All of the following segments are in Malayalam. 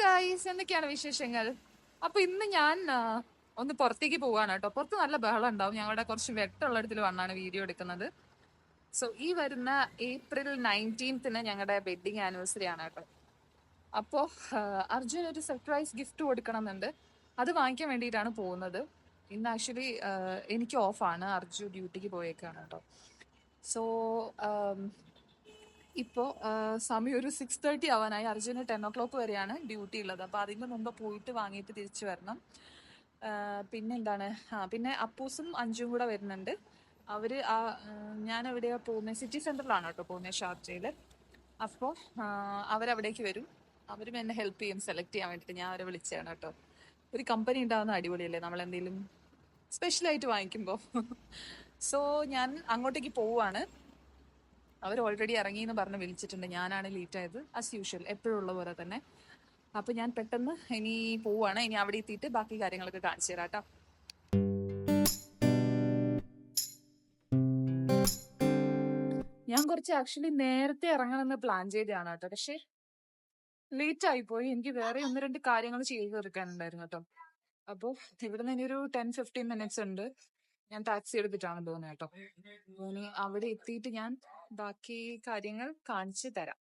ഗായ്സ്, എന്തൊക്കെയാണ് വിശേഷങ്ങൾ? അപ്പൊ ഇന്ന് ഞാൻ ഒന്ന് പുറത്തേക്ക് പോവാണ് കേട്ടോ. പുറത്ത് നല്ല ബഹളം ഉണ്ടാവും. ഞങ്ങളുടെ കുറച്ച് വെട്ടമുള്ളിടത്തിൽ വന്നാണ് വീഡിയോ എടുക്കുന്നത്. സോ ഈ വരുന്ന April 19 ഞങ്ങളുടെ വെഡിങ് ആനിവേഴ്സറി ആണ് കേട്ടോ. അപ്പോൾ അർജുൻ ഒരു സർപ്രൈസ് ഗിഫ്റ്റ് കൊടുക്കണം എന്നുണ്ട്. അത് വാങ്ങിക്കാൻ വേണ്ടിയിട്ടാണ് പോകുന്നത്. ഇന്ന് ആക്ച്വലി എനിക്ക് ഓഫാണ്, അർജുൻ ഡ്യൂട്ടിക്ക് പോയേക്കാണ് കേട്ടോ. സോ ഇപ്പോൾ സമയം ഒരു 6:30 ആവാനായി. അർജുന് 10 o'clock വരെയാണ് ഡ്യൂട്ടി ഉള്ളത്. അപ്പോൾ അതിന് മുമ്പ് പോയിട്ട് വാങ്ങിയിട്ട് തിരിച്ചു വരണം. പിന്നെന്താണ്, പിന്നെ അപ്പൂസും അഞ്ചും കൂടെ വരുന്നുണ്ട്. അവർ ഞാൻ എവിടെയാണ് പോകുന്നത്, സിറ്റി സെൻറ്ററിലാണ് കേട്ടോ പോകുന്നത്, ഷാർജയിൽ. അപ്പോൾ അവരവിടേക്ക് വരും. അവരും എന്നെ ഹെൽപ്പ് ചെയ്യും സെലക്ട് ചെയ്യാൻ വേണ്ടിയിട്ട്. ഞാൻ അവരെ വിളിച്ചതാണ് കേട്ടോ. ഒരു കമ്പനി ഉണ്ടാകുന്ന അടിപൊളിയല്ലേ നമ്മളെന്തെങ്കിലും സ്പെഷ്യലായിട്ട് വാങ്ങിക്കുമ്പോൾ. സോ ഞാൻ അങ്ങോട്ടേക്ക് പോവുകയാണ്. അവർ ഓൾറെഡി ഇറങ്ങി എന്ന് പറഞ്ഞ് വിളിച്ചിട്ടുണ്ട്. ഞാനാണ് ലേറ്റ് ആയത്, ആസ് യൂഷ്വൽ, എപ്പോഴും ഉള്ള പോലെ തന്നെ. അപ്പോൾ ഞാൻ പെട്ടെന്ന് ഇനി പോവുകയാണ്. ഇനി അവിടെ എത്തിയിട്ട് ബാക്കി കാര്യങ്ങളൊക്കെ കാണിച്ചു തരാം കേട്ടോ. ഞാൻ കുറച്ച് ആക്ച്വലി നേരത്തെ ഇറങ്ങണമെന്ന് പ്ലാൻ ചെയ്തതാണ് കേട്ടോ. പക്ഷേ ലേറ്റ് ആയിപ്പോയി. എനിക്ക് വേറെ 1-2 കാര്യങ്ങൾ ചെയ്ത് തീർക്കാനുണ്ടായിരുന്നു കേട്ടോ. അപ്പോൾ ഇവിടെ നിന്ന് ഇനി ഒരു 10-15 minutes ഉണ്ട്. ഞാൻ ടാക്സി എടുത്തിട്ടാണ് പോകുന്നത് കേട്ടോ. ഇനി അവിടെ എത്തിയിട്ട് ഞാൻ ബാക്കി കാര്യങ്ങൾ കാണിച്ചു തരാം.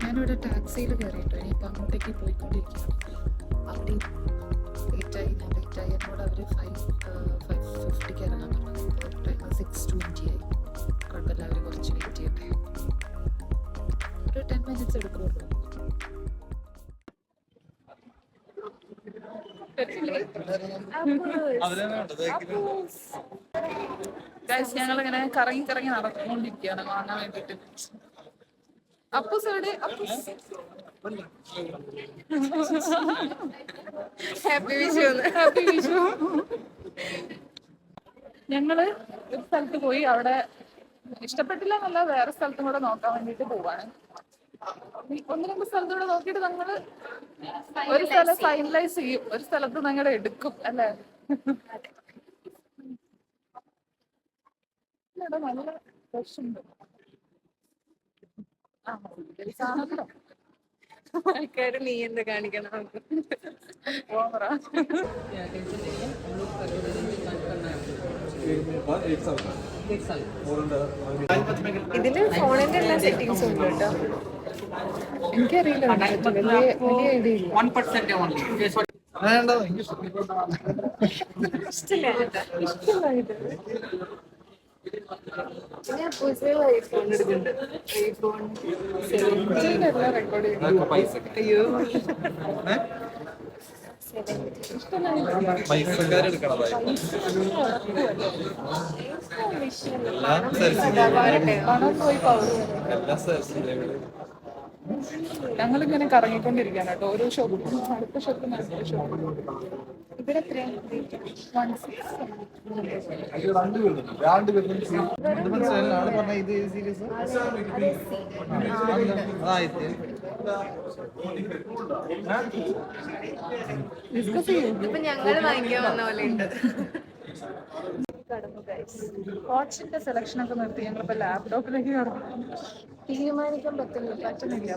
ഞാനിവിടെ ടാക്സിയിൽ കയറിയിട്ടോ. ഇനിയിപ്പോൾ അങ്ങോട്ടേക്ക് പോയിക്കൊണ്ടിരിക്കുകയാണ്. അവിടെ ലേറ്റായി എന്നോട് അവർ 5:50 ഇറങ്ങാൻ പറഞ്ഞു. ടൈം 6:20 ആയി. കുഴപ്പമില്ല, അവർ കുറച്ച് വെയിറ്റ് ചെയ്യട്ടെ. ഒരു 10 minutes എടുക്കുള്ളൂ. ഞങ്ങളിങ്ങനെ കറങ്ങി നടന്നുകൊണ്ടിരിക്കുകയാണ് വാങ്ങാൻ വേണ്ടിട്ട്. അപ്പൂസ് എവിടെ? ഹാപ്പി വിഷു. ഞങ്ങള് ഒരു സ്ഥലത്ത് പോയി, അവിടെ ഇഷ്ടപ്പെട്ടില്ല എന്നല്ല, വേറെ സ്ഥലത്തും കൂടെ നോക്കാൻ വേണ്ടിട്ട് പോവാണ്. 1-2 സ്ഥലത്തൂടെ നോക്കിയിട്ട് ഞങ്ങള് ഒരു സ്ഥലം ഫൈനലൈസ് ചെയ്യും, ഒരു സ്ഥലത്ത് ഞങ്ങൾ എടുക്കും അല്ലേ. നല്ല ഫ്രഷ് ഉണ്ട്. ആൾക്കാര് നീ എന്ത് കാണിക്കണം. ഇതില് ഫോണിന്റെ എല്ലാ സെറ്റിംഗ്സും ഉണ്ട് കേട്ടോ. എനിക്കറിയില്ല, വലിയ ഐഡിയ ഇല്ല. ഐഫോൺ എടുക്കുന്നുണ്ട്. ഐഫോൺ 17 എല്ലാം റെക്കോർഡ് ചെയ്യുന്നു. അയ്യോ, ഞങ്ങളിങ്ങനെ കറങ്ങിക്കൊണ്ടിരിക്കുകയാണ് കേട്ടോ. ഓരോ ഷോപ്പും, അടുത്ത ഷോപ്പും അടുത്ത ഷോപ്പും. ഇവിടെ ഇപ്പൊ ഞങ്ങൾ വാങ്ങിക്കാൻ വന്ന പോലെ ഉണ്ട്. വാച്ചിന്റെ സെലക്ഷൻ ഒക്കെ നിർത്തി ഞങ്ങളിപ്പോ ലാപ്ടോപ്പിലേക്ക് കടന്നു. തീരുമാനിക്കാൻ പറ്റുന്നില്ല.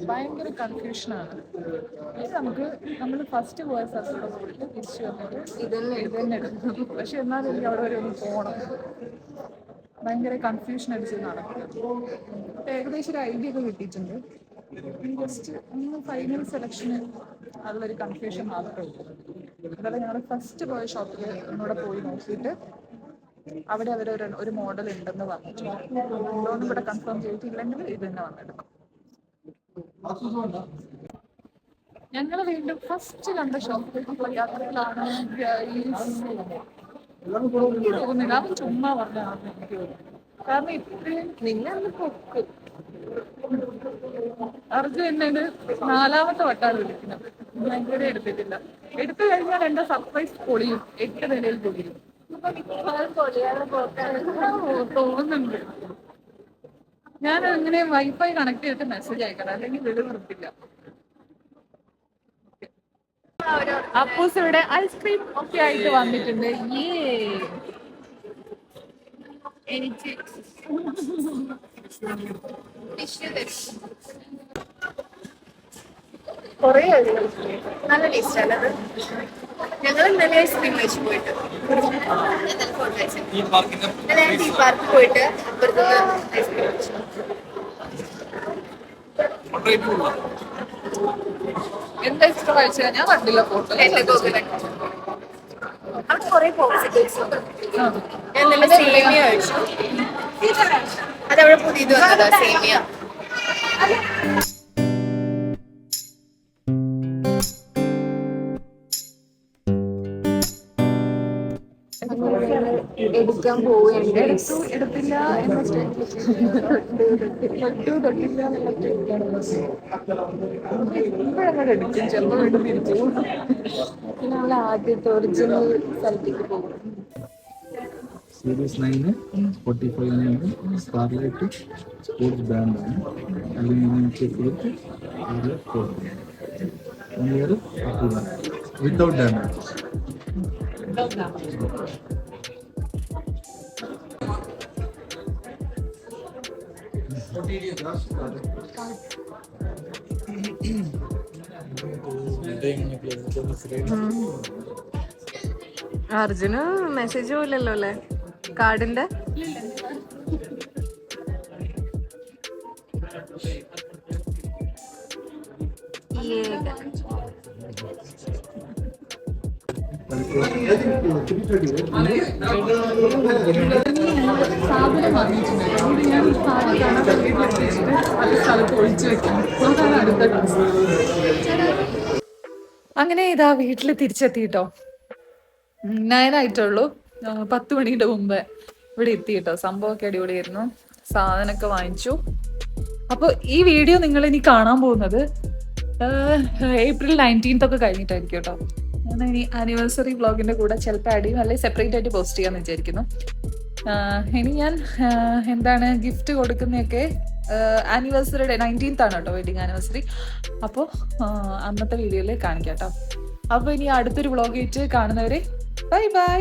ഭയങ്കര കൺഫ്യൂഷനാണ്. നമ്മൾ ഫസ്റ്റ് പോയ സ്ഥലത്തോടെ പോയിട്ട് തിരിച്ചു വന്നിട്ട് ഇതന്നെ എടുക്കും. പക്ഷെ എന്നാലും എനിക്ക് അവിടെ വരെ ഒന്ന് പോകണം. ഭയങ്കര കൺഫ്യൂഷൻ അടിച്ച് നടക്കും. ഏകദേശം ഒരു ഐഡിയ ഒക്കെ കിട്ടിയിട്ടുണ്ട്. ജസ്റ്റ് ഒന്ന് ഫൈനൽ സെലക്ഷന് അതിലൊരു കൺഫ്യൂഷൻ മാത്രമേ ഉള്ളൂ. അതുപോലെ ഞങ്ങൾ ഫസ്റ്റ് പോയ ഷോപ്പിൽ ഒന്നുകൂടെ പോയി നോക്കിയിട്ട് അവിടെ ഒരു മോഡൽ ഉണ്ടെന്ന് പറഞ്ഞിട്ടുണ്ട്. ഉണ്ടോന്ന് ഇവിടെ കൺഫേം ചെയ്തിട്ടില്ലെങ്കിൽ ഇത് തന്നെ വന്നെടുക്കും. ഞങ്ങൾ വീണ്ടും ഫസ്റ്റ് കണ്ട ഷോപ്പിലേക്കുള്ള യാത്രയിലാണ്. തോന്നുന്നില്ല, അവൻ ചുമ്മാ പറഞ്ഞാണെന്ന് എനിക്ക് തോന്നുന്നു. കാരണം ഇത്രയും നിന്നെ പൊക്ക്. അർജുൻ എന്നോട് 4ാമത്തെ വട്ടാണ് വിളിക്കുന്നത്. ഭയങ്കര എടുത്തിട്ടില്ല. എടുത്തു കഴിഞ്ഞാൽ എന്റെ സർപ്രൈസ് പൊളിയും, 8 നിലയിൽ പൊളിയും. തോന്നുന്നുണ്ട്. ഞാൻ അങ്ങനെ വൈഫൈ കണക്ട് ചെയ്തിട്ട് മെസ്സേജ് അയക്കണം, അല്ലെങ്കിൽ വീട് നിർത്തില്ല. അപ്പൂസ് ഇവിടെ ഐസ്ക്രീം ഒക്കെ ആയിട്ട് വന്നിട്ടുണ്ട്. എനിക്ക് കുറേ നല്ല ടേസ്റ്റ് ആണ് അത്. ഞങ്ങൾ ഇന്നലെ ഐസ്ക്രീം കഴിച്ചു പോയിട്ട് ടീ പാർക്ക് പോയിട്ട് അപ്പുറത്തുനിന്ന് ഐസ്ക്രീം കഴിച്ചു. എന്താ ഇഷ്ടം കഴിച്ചാൽ ഞാൻ കണ്ടില്ല ഫോട്ടോ. അവിടെ കുറെ പോസിറ്റീവ്സ് ഉണ്ട്. ഞാൻ ഇന്നലെ സേമിയ കഴിച്ചു. അതവിടെ പുതിയത് വന്നതാ സേമിയ. എടുക്കാൻ പോവുകയുണ്ട്. എടുത്തില്ല എന്ന ഇപ്പോഴങ്ങനെ എടുക്കും, ചിലപ്പോൾ വീണ്ടും തിരിച്ചു പോകും. നമ്മൾ ആദ്യത്തെ ഒറിജിനൽ സ്ഥലത്തേക്ക് പോകും. സീരീസ് 9 45 സ്കാർലറ്റ് സ്പോർട്സ് ബാൻഡാണ്. Aluminium check with without damage. അർജുന് മെസ്സേജ് പോലല്ലോ അല്ലേ കാർഡിന്റെ? സാധനം വാങ്ങിച്ചിട്ടുണ്ടായിരുന്നു. ഞാൻ ഈ സാരി കാണാൻ അത് സ്ഥലത്ത് ഒഴിച്ചു വെക്കാം. അതാണ് അടുത്ത ടാസ്ക്. അങ്ങനെ ഇതാ വീട്ടിൽ തിരിച്ചെത്തിയിട്ടോ. 9 ആയിട്ടുള്ളൂ. 10 മണിയുടെ മുമ്പ് ഇവിടെ എത്തിയിട്ടോ. സംഭവമൊക്കെ അടിപൊളിയായിരുന്നു. സാധനമൊക്കെ വാങ്ങിച്ചു. അപ്പോൾ ഈ വീഡിയോ നിങ്ങൾ ഇനി കാണാൻ പോകുന്നത് April 19th ഒക്കെ കഴിഞ്ഞിട്ടായിരിക്കും കേട്ടോ. ഞാൻ ഇനി ആനിവേഴ്സറി വ്ളോഗിന്റെ കൂടെ ചിലപ്പോൾ ആഡ് ചെയ്യും, അല്ലെങ്കിൽ സെപ്പറേറ്റ് ആയിട്ട് പോസ്റ്റ് ചെയ്യാമെന്ന് വിചാരിക്കുന്നു. ഇനി ഞാൻ എന്താണ് ഗിഫ്റ്റ് കൊടുക്കുന്നതൊക്കെ ആനിവേഴ്സറിയുടെ 19th ആണ് കേട്ടോ, വെഡിങ് ആനിവേഴ്സറി. അപ്പോൾ അന്നത്തെ വീഡിയോയിൽ കാണിക്കാം കേട്ടോ. അപ്പോൾ ഇനി അടുത്തൊരു വ്ളോഗ് ആയിട്ട് കാണുന്നവരെ ബൈ ബൈ.